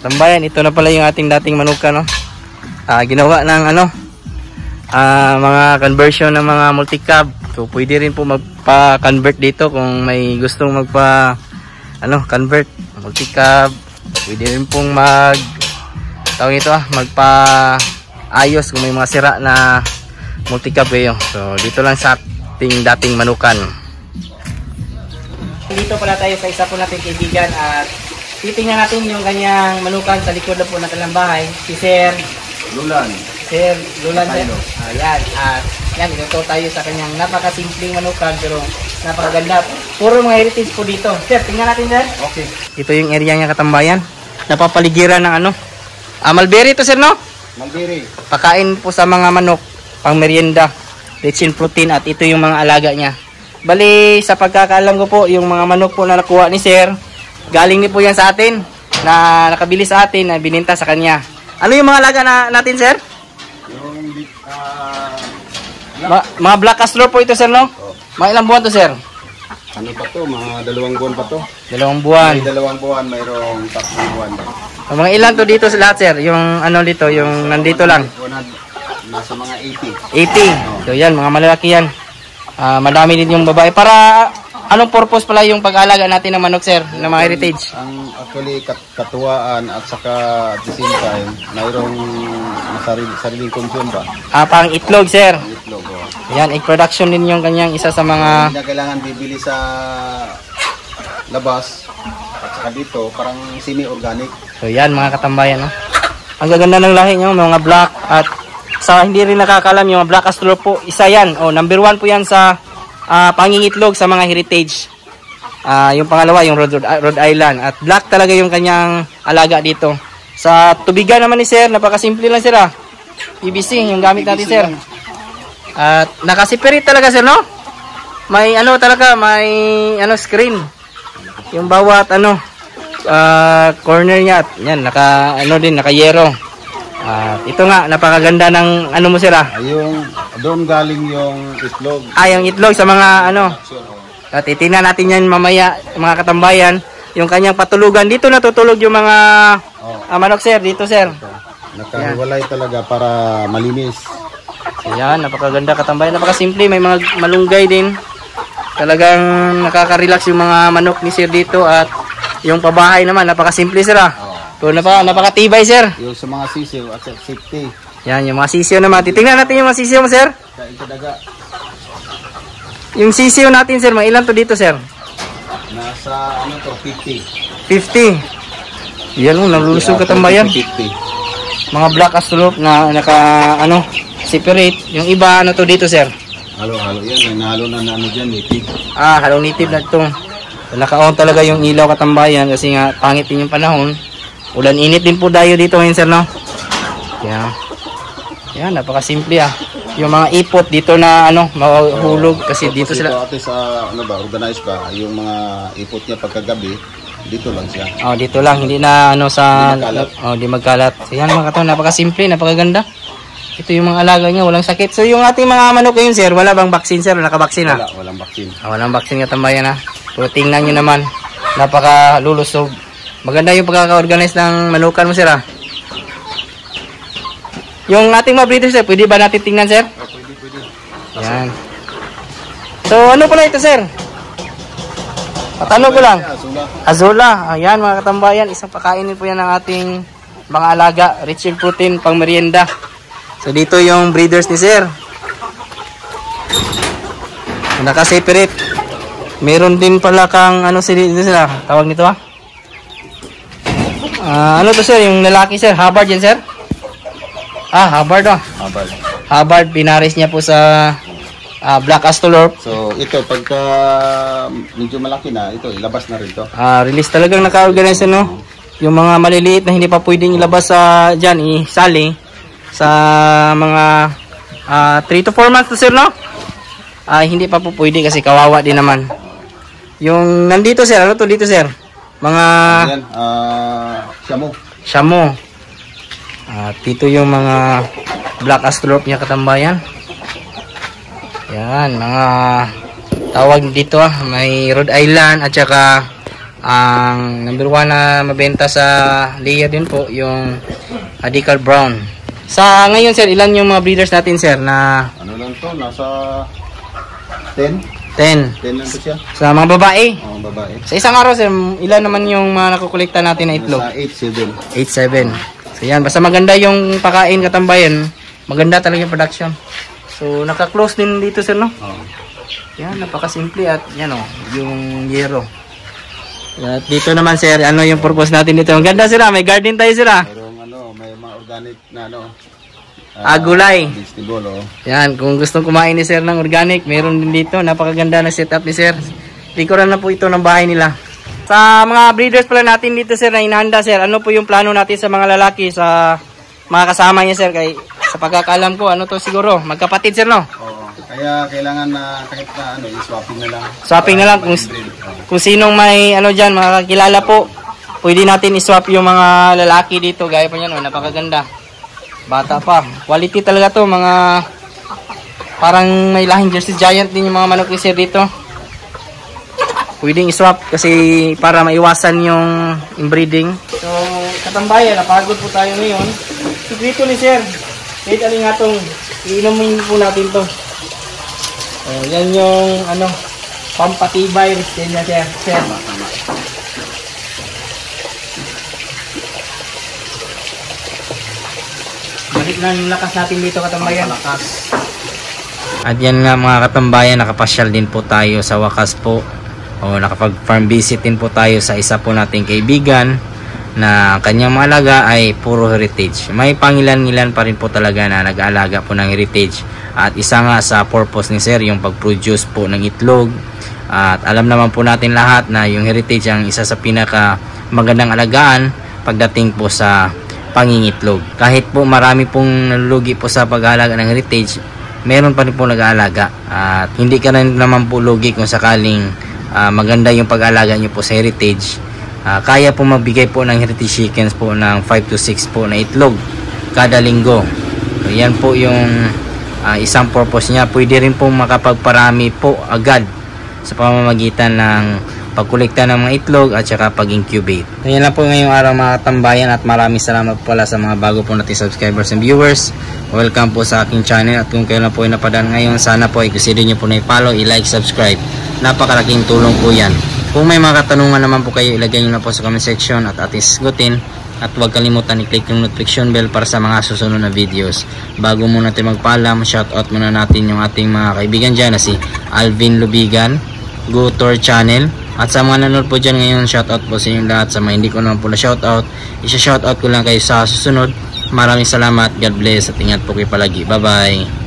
Tambayan, ito na pala yung ating dating manuka, no? Ginawa ng mga conversion ng mga multicab. So pwede rin po magpa-convert dito kung may gustong convert multicab. Pwede rin pong magpa-ayos kung may mga sira na multicab kayo. So dito lang sa ating dating manukan. Dito pala tayo sa isa po nating kaibigan at titingnan natin yung kanyang manukan sa likod na po ng kanilang bahay. Si Sir Lulan. Sir Lulan. Ayan. At yan, ito tayo sa kanyang napakasimpleng manukan pero napakaganda. Puro mga heritage po dito. Sir, tingnan natin, sir. Okay. Ito yung area niya katambayan. Napapaligiran ng mulberry to, sir, no? Mulberry. Pakain po sa mga manok, pang merienda, rich in protein at ito yung mga alaga niya. Bali, sa pagkakaalam ko po, yung mga manok po na nakuha ni Sir, galing din po yan sa atin, na nakabili sa atin, na bininta sa kanya. Ano yung mga alaga natin, Sir? Yung Mga black castor po ito, Sir, no? Oh. Mga ilang buwan to, Sir? Ano pa to? Mga 2 buwan pa to. 2 buwan. May 2 buwan, mayroong 3 buwan. Mga ilan to dito sa lahat, Sir? Yung dito, yung nandito lang? Nasa mga 80. 80. So yan, mga malalaki yan. Madami din yung babae. Para anong purpose pala yung pag-aalaga natin ng manok, sir, ng mga heritage? Ang actually katuwaan at saka at the same time mayroong sariling consume ba? Pang itlog, sir. Ang itlog. Oh. Yan, egg production din yung kanyang isa sa mga... Hindi na kailangan bibili sa labas at saka dito parang semi-organic. So yan, mga katambayan, no? Ang gaganda ng lahi nyo, mga black at sa hindi rin nakakalam yung black castor po, isa yan. Number 1 po yan sa pangingitlog sa mga heritage. Yung pangalawa, yung Rhode Island. At black talaga yung kanyang alaga dito. Sa tubigan naman ni sir, napakasimple lang sir. PVC yung gamit natin, sir. At nakaseparate talaga, sir, no? May talaga, may screen. Yung bawat corner niya. Yan, naka-yero. Ito nga, napakaganda ng mo, sir, Yung doon galing yung itlog. Yung itlog sa mga At itingnan natin yan mamaya, mga katambayan. Yung kanyang patulugan. Dito natutulog yung mga manok, sir. Dito, sir. Nakahiwalay talaga para malinis. Ayan, napakaganda katambayan. Napakasimple, may mga malunggay din. Talagang nakaka-relax yung mga manok ni sir dito. At yung pabahay naman, napakasimple, sir, pero napakatibay, sir. Yung sa mga sisiw at safety. Yan, yung mga sisiw naman. Titingnan natin yung mga sisiw mo, sir. Yung sisiw natin, sir, mga ilan to dito, sir? Nasa 50. 50. Yan, nalulusog katambayan. 50. Mga black astrolop na separate. Yung iba, to dito, sir? Halo-halo yan. May nahalo na dyan, native. Halo native na ito. Naka-on talaga yung ilaw katambayan kasi nga pangit din yung panahon. Ulan init din po tayo dito ngayon, sir, no? Yan, napakasimple, Yung mga ipot dito na mahulog kasi dito sila. Ito sa organized ba? Yung mga ipot niya pagkagabi, dito lang siya. Dito lang, hindi na hindi magkalat. So yan, mga katawan, napakasimple, napakaganda. Ito yung mga alaga niya, walang sakit. So yung ating mga manok ngayon, sir, wala bang vaccine, sir? Nakabaksin, Walang vaccine. Walang vaccine katambayan, So tingnan nyo naman, napakalulusog. Maganda yung pagkaka-organize ng manukan mo, sir, Yung ating mga breeders, sir, pwede ba natin tingnan, sir? Pwede. Yan. So, ano pala ito, sir? Patanong ko lang. Azula. Ayan, mga katambayan, isang pakainin po yan ng ating mga alaga. Rich in protein, pang merienda. So, dito yung breeders ni sir. Naka-separate. Meron din pala kang, sila, tawag nito, ano to, sir? Yung lalaki, sir? Hubbard yan, sir? Hubbard, Hubbard, pinaris niya po sa black astrolop. So, ito, pagka medyo malaki na, ito, ilabas na rin to. Release talagang naka-organize, yung mga maliliit na hindi pa pwedeng ilabas dyan, isali sa mga 3 to 4 months to, sir, no? Hindi pa po pwede kasi kawawa din naman. Yung nandito, sir, ano to dito, sir? Mga Shamo. Dito yung mga black astrolop niya katambayan. Yan, mga tawag dito may Rhode Island at saka Ang number 1 na mabenta sa layer din po yung Adical Brown. Sa ngayon sir, ilan yung mga breeders natin sir na Ano lang to, nasa 10. 10 10 lang to siya. sa mga babae? Oo, babae. Sa isang araw sir, ilan naman yung mga nakukolekta natin na itlog? Nasa 8-7. 8-7. So yan, basta maganda yung pakain katambayan, maganda talaga yung production. So naka-close din dito sir, no? Oo. Yan, napakasimple at yan o, yung yero. At dito naman sir, ano yung purpose natin dito? Ang ganda sila, may garden tayo sila. Mayroong may mga organic na Gulay. vegetable, oh. Yan, kung gustong kumain ni sir ng organic, meron din dito. Napakaganda na setup ni sir. Likuran na po ito ng bahay nila. Sa mga breeders pala natin dito sir na inahanda sir, ano po yung plano natin sa mga lalaki, sa mga kasama niya sir? Kay, sa pagkakaalam ko, ano to siguro, magkapatid sir, no? Oo. Kaya kailangan na kahit na i-swapping na lang. Swapping na lang kung sinong may ano diyan makakilala po. Pwede natin i-swap yung mga lalaki dito, gaya pa niyan, napakaganda. Bata pa. Quality talaga to, mga parang may lahing Jersey Giant din yung mga manok ni sir dito. Pwedeng i-swap kasi para maiwasan yung inbreeding. So, katambayan, napagod po tayo ngayon. Sikrito ni sir. Kahit aling atong iinumin po natin to. Yan yung ano, pampatibay din na sir. Balik na yung lakas natin dito katambayan. At yan nga mga katambayan, nakapasyal din po tayo sa wakas po. Nakapag-farm visit din po tayo sa isa po nating kaibigan na kanyang mga alaga ay puro heritage. May pangilan-ngilan pa rin po talaga na nag-aalaga po ng heritage. At isa nga sa purpose ni sir yung pag-produce po ng itlog. At alam naman po natin lahat na yung heritage ang isa sa pinaka magandang alagaan pagdating po sa pangingitlog. Kahit po marami pong nalulugi po sa pag-aalaga ng heritage, meron pa rin po nag-aalaga. At hindi ka rin naman po lugi kung sakaling maganda yung pag-aalaga nyo po sa heritage. Kaya po magbigay po ng heritage chickens po ng 5 to 6 po na itlog kada linggo. So, yan po yung isang purpose niya. Pwede rin po makapagparami po agad sa pamamagitan ng pagkolekta ng mga itlog at saka pag-incubate. So, yan lang po ngayong araw mga katambayan, at maraming salamat po pala sa mga bago po nating subscribers and viewers. Welcome po sa aking channel, at kung kayo na po ay napadaan ngayon, sana po ay consider nyo po na i-follow, i-like, subscribe. Napakalaking tulong po yan. Kung may mga katanungan naman po kayo, ilagay nyo na po sa comment section at ating sagutin. At huwag kalimutan i-click yung notification bell para sa mga susunod na videos. Bago muna natin magpaalam, shoutout muna natin yung ating mga kaibigan dyan na si Alvin Lubigan, Gutor Channel. At sa mga nanonood po dyan ngayon, shoutout po sa inyo lahat. Sa mga hindi ko naman po na shoutout, isa-shoutout ko lang kayo sa susunod. Maraming salamat, God bless, at ingat po kayo palagi. Bye bye.